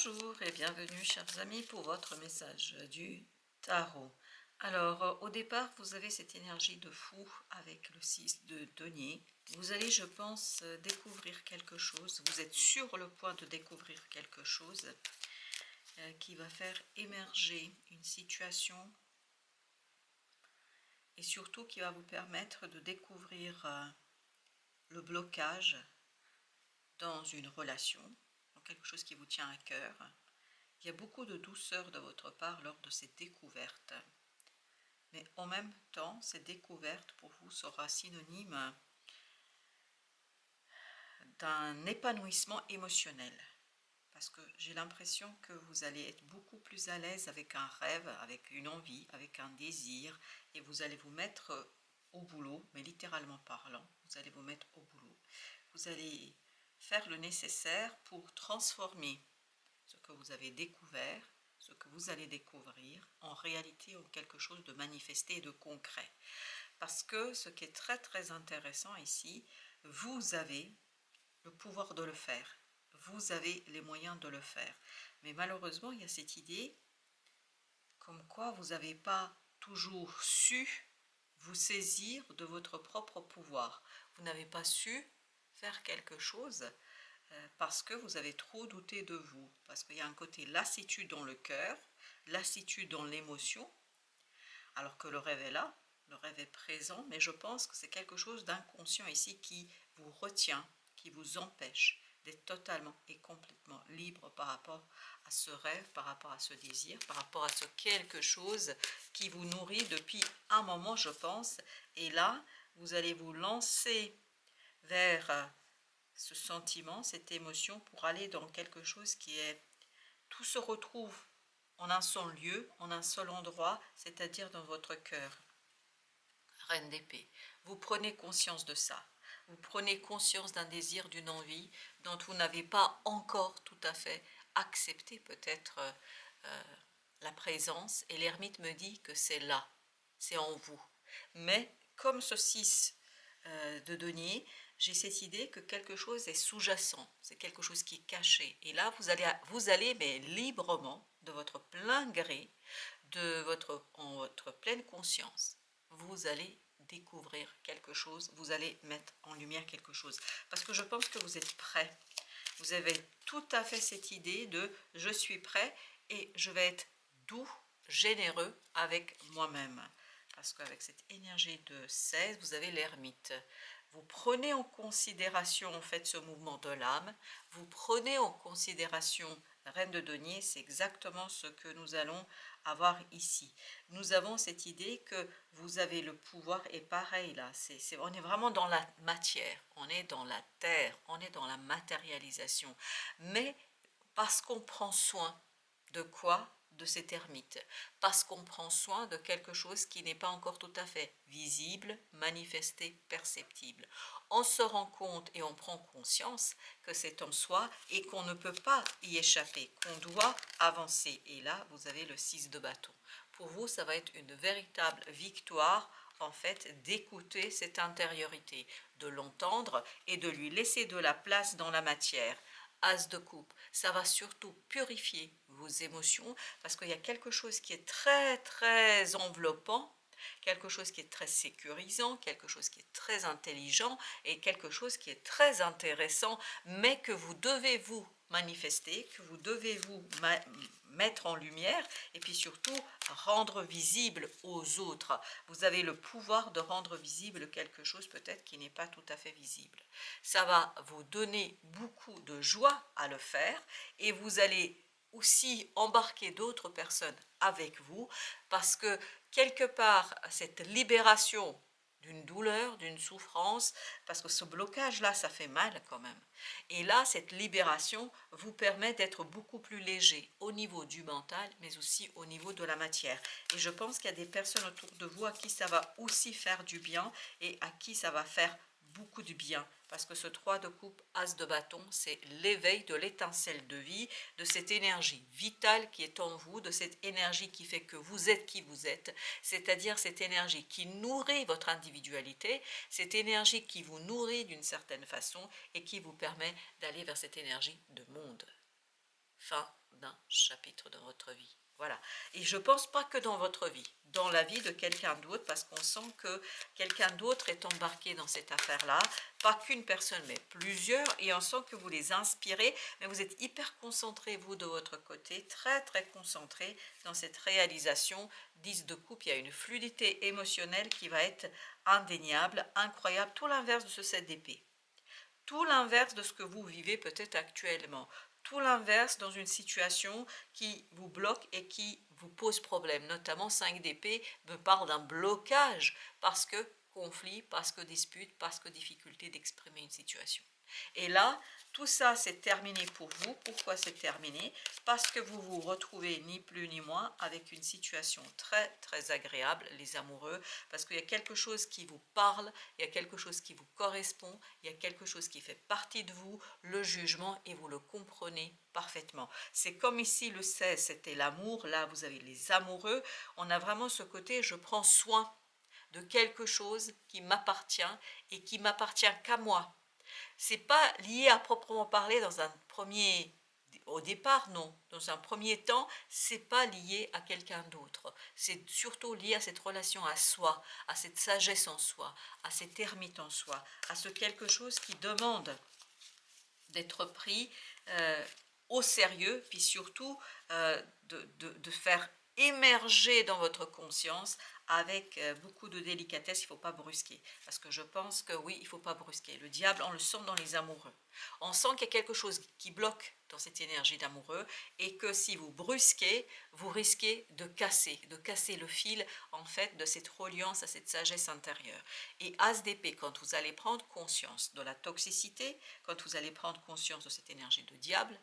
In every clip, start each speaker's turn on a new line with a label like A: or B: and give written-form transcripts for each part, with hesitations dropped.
A: Bonjour et bienvenue chers amis pour votre message du tarot. Alors au départ vous avez cette énergie de fou avec le 6 de denier. Vous allez je pense découvrir quelque chose, vous êtes sur le point de découvrir quelque chose qui va faire émerger une situation et surtout qui va vous permettre de découvrir le blocage dans une relation, dans quelque chose qui vous tient à cœur. Il y a beaucoup de douceur de votre part lors de ces découvertes. Mais en même temps, cette découverte pour vous sera synonyme d'un épanouissement émotionnel. Parce que j'ai l'impression que vous allez être beaucoup plus à l'aise avec un rêve, avec une envie, avec un désir. Et vous allez vous mettre au boulot, mais littéralement parlant, vous allez vous mettre au boulot. Vous allez faire le nécessaire pour transformer ce que vous avez découvert, ce que vous allez découvrir, en réalité en quelque chose de manifesté et de concret. Parce que ce qui est très très intéressant ici, vous avez le pouvoir de le faire. Vous avez les moyens de le faire. Mais malheureusement, il y a cette idée comme quoi vous n'avez pas toujours su vous saisir de votre propre pouvoir. Vous n'avez pas su faire quelque chose parce que vous avez trop douté de vous, parce qu'il y a un côté lassitude dans le cœur, lassitude dans l'émotion, alors que le rêve est là, le rêve est présent, mais je pense que c'est quelque chose d'inconscient ici qui vous retient, qui vous empêche d'être totalement et complètement libre par rapport à ce rêve, par rapport à ce désir, par rapport à ce quelque chose qui vous nourrit depuis un moment, je pense. Et là, vous allez vous lancer vers ce sentiment, cette émotion, pour aller dans quelque chose qui est... Tout se retrouve en un seul lieu, en un seul endroit, c'est-à-dire dans votre cœur. Reine d'épée, vous prenez conscience de ça. Vous prenez conscience d'un désir, d'une envie dont vous n'avez pas encore tout à fait accepté peut-être la présence. Et l'ermite me dit que c'est là, c'est en vous. Mais comme ce 6 de denier, j'ai cette idée que quelque chose est sous-jacent, c'est quelque chose qui est caché. Et là, vous allez mais librement, de votre plein gré, en votre pleine conscience, vous allez découvrir quelque chose, vous allez mettre en lumière quelque chose. Parce que je pense que vous êtes prêt. Vous avez tout à fait cette idée de « je suis prêt et je vais être doux, généreux avec moi-même ». Parce qu'avec cette énergie de 16, vous avez l'ermite. Vous prenez en considération en fait ce mouvement de l'âme, vous prenez en considération la reine de denier, c'est exactement ce que nous allons avoir ici. Nous avons cette idée que vous avez le pouvoir, et pareil là, on est vraiment dans la matière, on est dans la terre, on est dans la matérialisation, mais parce qu'on prend soin de quoi? De cet ermite, parce qu'on prend soin de quelque chose qui n'est pas encore tout à fait visible, manifesté, perceptible. On se rend compte et on prend conscience que c'est en soi et qu'on ne peut pas y échapper, qu'on doit avancer. Et là, vous avez le 6 de bâton. Pour vous, ça va être une véritable victoire, en fait, d'écouter cette intériorité, de l'entendre et de lui laisser de la place dans la matière. As de coupe, ça va surtout purifier vos émotions parce qu'il y a quelque chose qui est très très enveloppant, quelque chose qui est très sécurisant, quelque chose qui est très intelligent et quelque chose qui est très intéressant, mais que vous devez vous manifester, que vous devez vous mettre en lumière et puis surtout rendre visible aux autres. Vous avez le pouvoir de rendre visible quelque chose peut-être qui n'est pas tout à fait visible. Ça va vous donner beaucoup de joie à le faire et vous allez aussi embarquer d'autres personnes avec vous parce que quelque part cette libération d'une douleur, d'une souffrance, parce que ce blocage-là, ça fait mal quand même. Et là, cette libération vous permet d'être beaucoup plus léger au niveau du mental, mais aussi au niveau de la matière. Et je pense qu'il y a des personnes autour de vous à qui ça va aussi faire du bien et à qui ça va faire beaucoup de bien, parce que ce 3 de coupe, as de bâton, c'est l'éveil de l'étincelle de vie, de cette énergie vitale qui est en vous, de cette énergie qui fait que vous êtes qui vous êtes, c'est-à-dire cette énergie qui nourrit votre individualité, cette énergie qui vous nourrit d'une certaine façon et qui vous permet d'aller vers cette énergie de monde. Fin d'un chapitre de votre vie. Voilà. Et je ne pense pas que dans votre vie, dans la vie de quelqu'un d'autre, parce qu'on sent que quelqu'un d'autre est embarqué dans cette affaire-là, pas qu'une personne, mais plusieurs, et on sent que vous les inspirez, mais vous êtes hyper concentré, vous, de votre côté, très, très concentré dans cette réalisation. 10 de coupe, il y a une fluidité émotionnelle qui va être indéniable, incroyable, tout l'inverse de ce 7 d'épée. Tout l'inverse de ce que vous vivez peut-être actuellement. Tout l'inverse dans une situation qui vous bloque et qui vous pose problème. Notamment 5 d'épée me parle d'un blocage parce que conflit, parce que dispute, parce que difficulté d'exprimer une situation. Et là, tout ça c'est terminé pour vous. Pourquoi c'est terminé? Parce que vous vous retrouvez ni plus ni moins avec une situation très très agréable, les amoureux, parce qu'il y a quelque chose qui vous parle, il y a quelque chose qui vous correspond, il y a quelque chose qui fait partie de vous, le jugement, et vous le comprenez parfaitement. C'est comme ici le 16, c'était l'amour, là vous avez les amoureux, on a vraiment ce côté je prends soin de quelque chose qui m'appartient et qui m'appartient qu'à moi. C'est pas lié à proprement parler dans un premier, au départ non, dans un premier temps, c'est pas lié à quelqu'un d'autre. C'est surtout lié à cette relation à soi, à cette sagesse en soi, à cette ermite en soi, à ce quelque chose qui demande d'être pris au sérieux, puis surtout de faire émerger dans votre conscience avec beaucoup de délicatesse. Il ne faut pas brusquer, parce que je pense que oui, il ne faut pas brusquer. Le diable, on le sent dans les amoureux. On sent qu'il y a quelque chose qui bloque dans cette énergie d'amoureux, et que si vous brusquez, vous risquez de casser le fil en fait de cette reliance à cette sagesse intérieure. Et As d'épée, quand vous allez prendre conscience de la toxicité, quand vous allez prendre conscience de cette énergie de diable,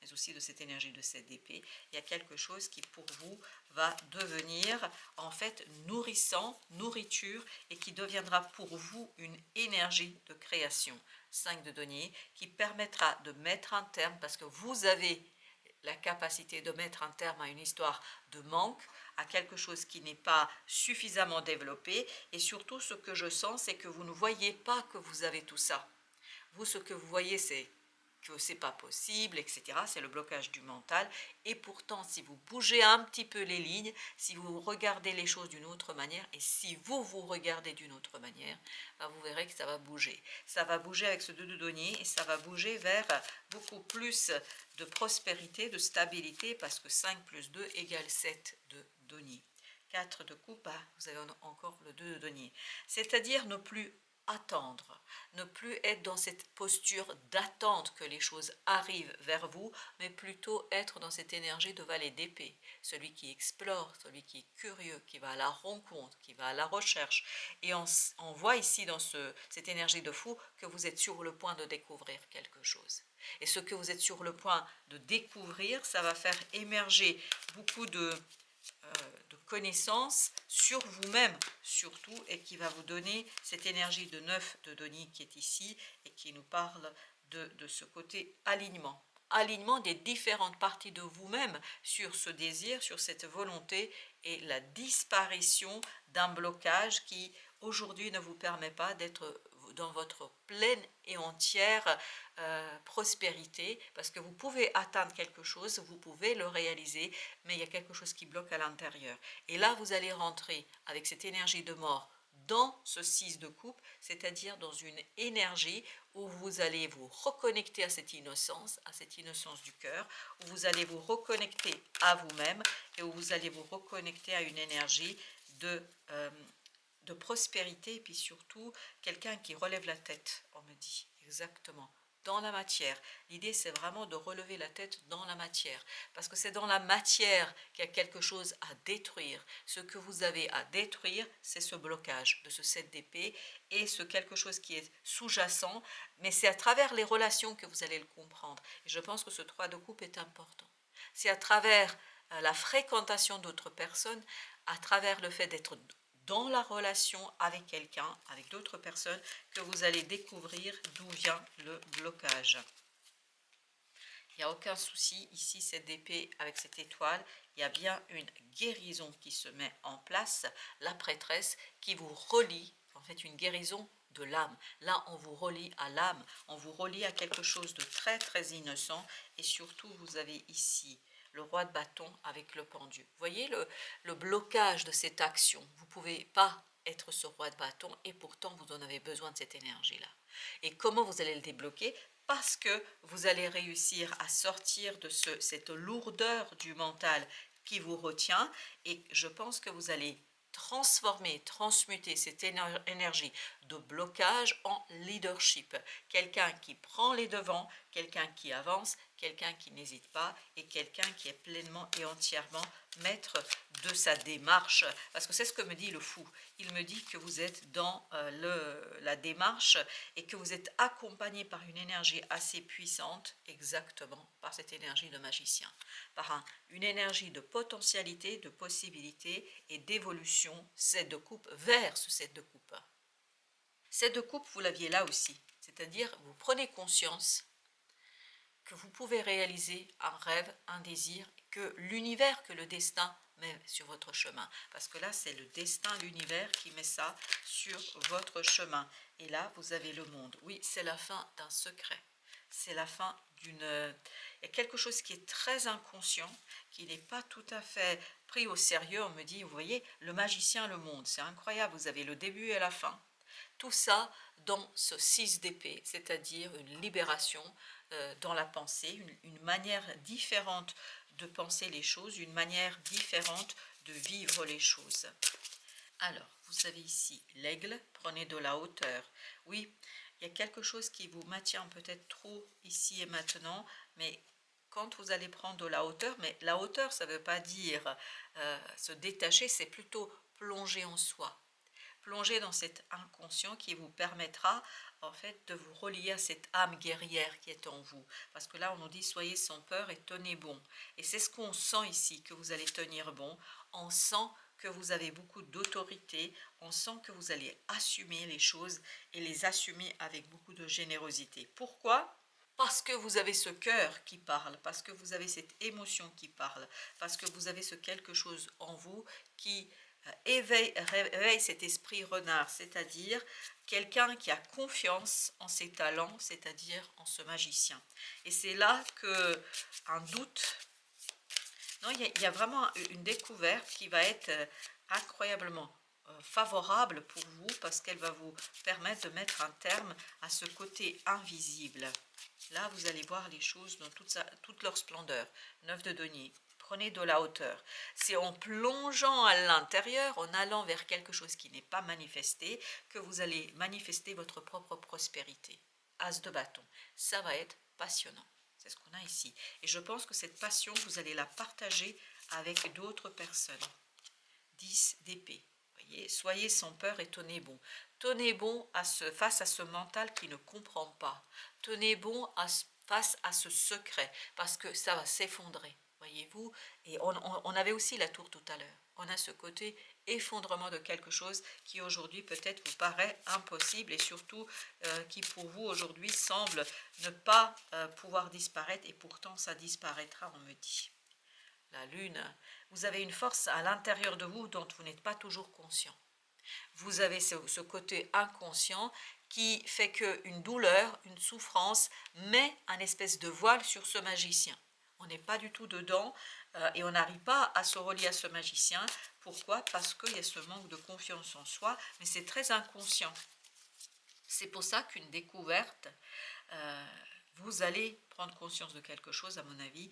A: mais aussi de cette énergie de cette épée, il y a quelque chose qui pour vous va devenir en fait nourrissant, nourriture, et qui deviendra pour vous une énergie de création. 5 de denier, qui permettra de mettre un terme, parce que vous avez la capacité de mettre un terme à une histoire de manque, à quelque chose qui n'est pas suffisamment développé, et surtout ce que je sens, c'est que vous ne voyez pas que vous avez tout ça. Vous, ce que vous voyez, c'est que c'est pas possible, etc. C'est le blocage du mental. Et pourtant, si vous bougez un petit peu les lignes, si vous regardez les choses d'une autre manière, et si vous vous regardez d'une autre manière, ben vous verrez que ça va bouger. Ça va bouger avec ce 2 de denier, et ça va bouger vers beaucoup plus de prospérité, de stabilité, parce que 5 plus 2 égale 7 de denier. 4 de coupe, vous avez encore le 2 de denier. C'est-à-dire ne plus attendre, ne plus être dans cette posture d'attente que les choses arrivent vers vous, mais plutôt être dans cette énergie de valet d'épée, celui qui explore, celui qui est curieux, qui va à la rencontre, qui va à la recherche. Et on voit ici dans cette énergie de fou que vous êtes sur le point de découvrir quelque chose. Et ce que vous êtes sur le point de découvrir, ça va faire émerger beaucoup de connaissances sur vous-même surtout, et qui va vous donner cette énergie de 9 de denier qui est ici, et qui nous parle de ce côté alignement des différentes parties de vous-même sur ce désir, sur cette volonté, et la disparition d'un blocage qui aujourd'hui ne vous permet pas d'être dans votre pleine et entière prospérité, parce que vous pouvez atteindre quelque chose, vous pouvez le réaliser, mais il y a quelque chose qui bloque à l'intérieur. Et là, vous allez rentrer avec cette énergie de mort dans ce 6 de coupe, c'est-à-dire dans une énergie où vous allez vous reconnecter à cette innocence du cœur, où vous allez vous reconnecter à vous-même, et où vous allez vous reconnecter à une énergie de prospérité, et puis surtout quelqu'un qui relève la tête, on me dit, exactement, dans la matière. L'idée, c'est vraiment de relever la tête dans la matière, parce que c'est dans la matière qu'il y a quelque chose à détruire. Ce que vous avez à détruire, c'est ce blocage de ce 7 d'épée, et ce quelque chose qui est sous-jacent, mais c'est à travers les relations que vous allez le comprendre. Et je pense que ce 3 de coupe est important. C'est à travers la fréquentation d'autres personnes, à travers le fait d'être dans la relation avec quelqu'un, avec d'autres personnes, que vous allez découvrir d'où vient le blocage. Il n'y a aucun souci, ici cette épée avec cette étoile, il y a bien une guérison qui se met en place, la prêtresse qui vous relie, en fait une guérison de l'âme. Là, on vous relie à l'âme, on vous relie à quelque chose de très très innocent, et surtout vous avez ici le roi de bâton avec le pendu. Vous voyez le blocage de cette action. Vous ne pouvez pas être ce roi de bâton et pourtant vous en avez besoin de cette énergie-là. Et comment vous allez le débloquer? Parce que vous allez réussir à sortir de cette lourdeur du mental qui vous retient, et je pense que vous allez transformer, transmuter cette énergie de blocage en leadership. Quelqu'un qui prend les devants, quelqu'un qui avance, quelqu'un qui n'hésite pas et quelqu'un qui est pleinement et entièrement maître de sa démarche. Parce que c'est ce que me dit le fou. Il me dit que vous êtes dans la démarche et que vous êtes accompagné par une énergie assez puissante, exactement par cette énergie de magicien, par une énergie de potentialité, de possibilité et d'évolution, 7 de coupe vers ce 7 de coupe. 7 de coupe, vous l'aviez là aussi, c'est-à-dire vous prenez conscience que vous pouvez réaliser un rêve, un désir, que l'univers, que le destin met sur votre chemin. Parce que là, c'est le destin, l'univers qui met ça sur votre chemin. Et là, vous avez le monde. Oui, c'est la fin d'un secret. C'est la fin d'une... Il y a quelque chose qui est très inconscient, qui n'est pas tout à fait pris au sérieux. On me dit, vous voyez, le magicien, le monde, c'est incroyable. Vous avez le début et la fin. Tout ça dans ce 6 d'épée, c'est-à-dire une libération dans la pensée, une manière différente de penser les choses, une manière différente de vivre les choses. Alors, vous avez ici l'aigle, prenez de la hauteur. Oui, il y a quelque chose qui vous maintient peut-être trop ici et maintenant, mais quand vous allez prendre de la hauteur, mais la hauteur, ça ne veut pas dire se détacher, c'est plutôt plonger en soi. Plonger dans cet inconscient qui vous permettra en fait de vous relier à cette âme guerrière qui est en vous. Parce que là on nous dit soyez sans peur et tenez bon. Et c'est ce qu'on sent ici, que vous allez tenir bon. On sent que vous avez beaucoup d'autorité, on sent que vous allez assumer les choses et les assumer avec beaucoup de générosité. Pourquoi ? Parce que vous avez ce cœur qui parle, parce que vous avez cette émotion qui parle, parce que vous avez ce quelque chose en vous qui réveille cet esprit renard, c'est-à-dire quelqu'un qui a confiance en ses talents, c'est-à-dire en ce magicien. Et c'est là que un doute, non, il y a vraiment une découverte qui va être incroyablement favorable pour vous, parce qu'elle va vous permettre de mettre un terme à ce côté invisible. Là, vous allez voir les choses dans toute leur splendeur. 9 de denier. Prenez de la hauteur. C'est en plongeant à l'intérieur, en allant vers quelque chose qui n'est pas manifesté, que vous allez manifester votre propre prospérité. As de bâton. Ça va être passionnant. C'est ce qu'on a ici. Et je pense que cette passion, vous allez la partager avec d'autres personnes. 10 d'épée. Voyez, soyez sans peur et tenez bon. Tenez bon face à ce mental qui ne comprend pas. Tenez bon face à ce secret, parce que ça va s'effondrer. Voyez-vous, et on avait aussi la tour tout à l'heure. On a ce côté effondrement de quelque chose qui aujourd'hui peut-être vous paraît impossible et surtout qui pour vous aujourd'hui semble ne pas pouvoir disparaître, et pourtant ça disparaîtra, on me dit. La lune, vous avez une force à l'intérieur de vous dont vous n'êtes pas toujours conscient. Vous avez ce côté inconscient qui fait qu'une douleur, une souffrance met un espèce de voile sur ce magicien. On n'est pas du tout dedans et on n'arrive pas à se relier à ce magicien. Pourquoi? Parce qu'il y a ce manque de confiance en soi, mais c'est très inconscient. C'est pour ça qu'une découverte, vous allez prendre conscience de quelque chose, à mon avis,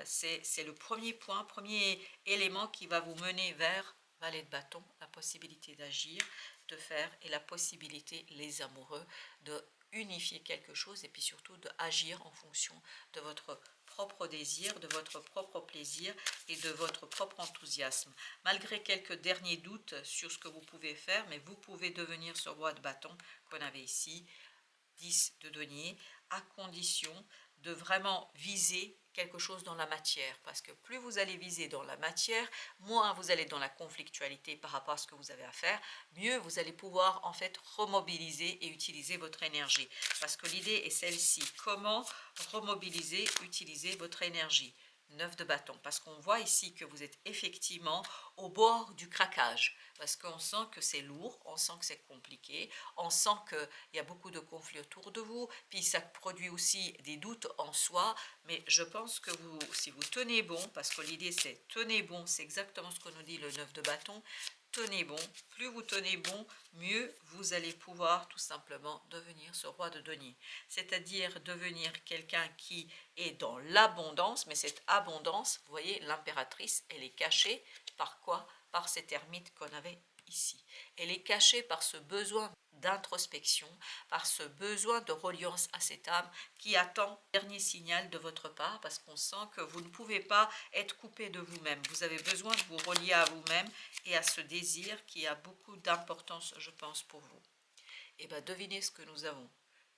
A: c'est le premier point, premier élément qui va vous mener vers valet de bâton, la possibilité d'agir, de faire, et la possibilité, les amoureux, de unifier quelque chose et puis surtout d'agir en fonction de votre propre désir, de votre propre plaisir et de votre propre enthousiasme. Malgré quelques derniers doutes sur ce que vous pouvez faire, mais vous pouvez devenir ce roi de bâton qu'on avait ici, 10 de denier, à condition de vraiment viser quelque chose dans la matière, parce que plus vous allez viser dans la matière, moins vous allez dans la conflictualité par rapport à ce que vous avez à faire, mieux vous allez pouvoir en fait remobiliser et utiliser votre énergie, parce que l'idée est celle-ci: comment remobiliser, utiliser votre énergie. 9 de bâton, parce qu'on voit ici que vous êtes effectivement au bord du craquage, parce qu'on sent que c'est lourd, on sent que c'est compliqué, on sent qu'il y a beaucoup de conflits autour de vous, puis ça produit aussi des doutes en soi, mais je pense que vous, si vous tenez bon, parce que l'idée c'est tenez bon, c'est exactement ce que nous dit le 9 de bâton, tenez bon, plus vous tenez bon, mieux vous allez pouvoir tout simplement devenir ce roi de denier. C'est-à-dire devenir quelqu'un qui est dans l'abondance, mais cette abondance, vous voyez, l'impératrice, elle est cachée par quoi? Par cette ermite qu'on avait ici. Elle est cachée par ce besoin d'introspection, par ce besoin de reliance à cette âme qui attend le dernier signal de votre part, parce qu'on sent que vous ne pouvez pas être coupé de vous-même. Vous avez besoin de vous relier à vous-même et à ce désir qui a beaucoup d'importance, je pense, pour vous. Et bien, devinez ce que nous avons.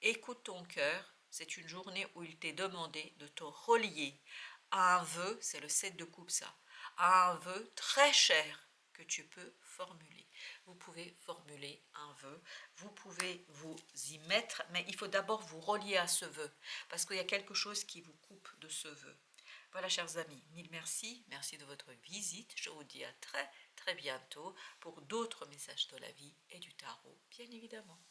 A: Écoute ton cœur, c'est une journée où il t'est demandé de te relier à un vœu, c'est le 7 de coupe ça, à un vœu très cher que tu peux formuler. Vous pouvez formuler un vœu, vous pouvez vous y mettre, mais il faut d'abord vous relier à ce vœu, parce qu'il y a quelque chose qui vous coupe de ce vœu. Voilà, chers amis, mille merci, merci de votre visite. Je vous dis à très très bientôt pour d'autres messages de la vie et du tarot, bien évidemment.